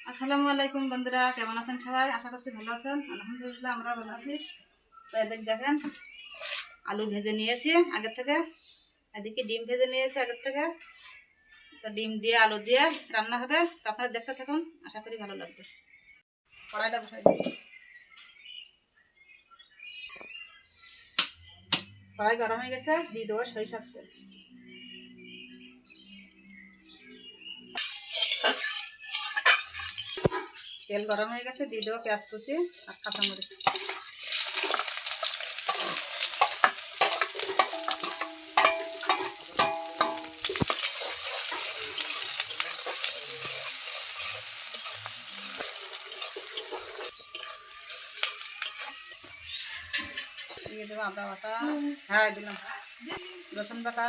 আসসালামু আলাইকুম বন্ধুরা, কেমন আছেন সবাই? আশা করছি ভালো আছেন। আলহামদুলিল্লাহ আমরা ভালো আছি। তো এদিকে দেখেন আলু ভেজে নিয়েছি আগের থেকে, এদিকে ডিম ভেজে নিয়েছি আগের থেকে। তো ডিম দিয়ে আলু দিয়ে রান্না হবে, তো আপনারা দেখতে থাকুন, আশা করি ভালো লাগবে। কড়াইটা বসাই দিই। কড়াই গরম হয়ে গেছে, দিয়ে দেবো সরিষার তেল। তেল গরম হয়ে গেছে, দিয়ে দেবো পেঁয়াজ কুচি আর কাঁচামরিচ। দিয়ে দেবো আদা বাটা, হ্যাঁ দিলাম, রসুন বাটা,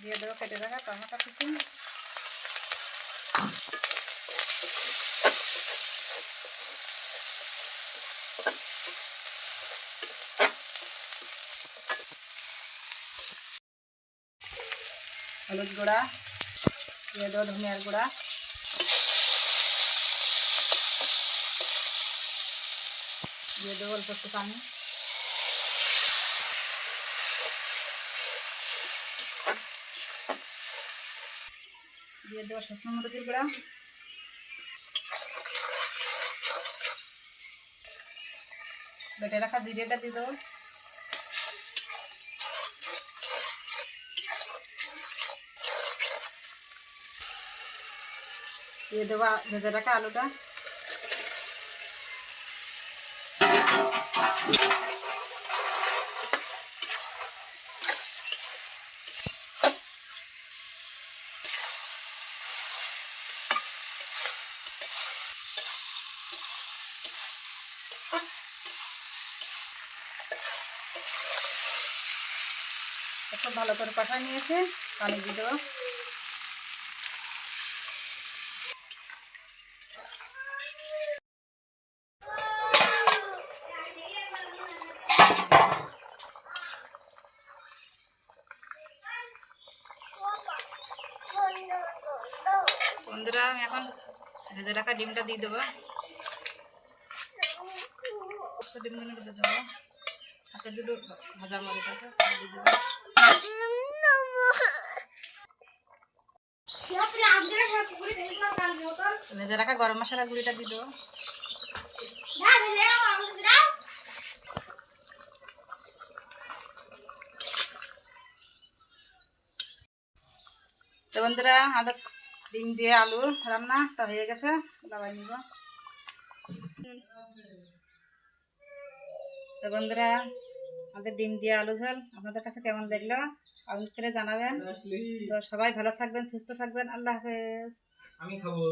দিয়ে দেবো কেটে রাখা টমেটো কুচি, হলুদ গুঁড়া, দিয়ে দেবো ধনিয়ার গুঁড়া, দিয়ে দেবো অল্প একটু পানি, দিয়ে দেবো শুকনো মরিচের গুঁড়া, বেটে রাখা জিরেটা দিয়ে দেবো, দিয়ে দেবো ভেজে রাখা আলুটা, খুব ভালো করে কষাই নিয়েছে, পানি দিয়ে দেবো। বন্ধুরা আমি এখন ভেজে রাখা ডিমটা দিয়ে দেবো, ডিমগুলো দিয়ে দেবো, হাতে দুটো ভাজা মরিচ আছে দিয়ে দেবো, ভেজে রাখা গরম মশলার গুঁড়িটা দিয়ে দেবো, তো বন্ধুরা আমাদের ডিম দিয়ে আলু রান্না তো হয়ে গেছে, লাগাই নিব। তো বন্ধুরা আমাদের ডিম দিয়ে আলু ঝোল আপনাদের কাছে কেমন লাগলো কমেন্ট করে জানাবেন। তো সবাই ভালো থাকবেন, সুস্থ থাকবেন, আল্লাহ হাফেজ। আমি খাবো।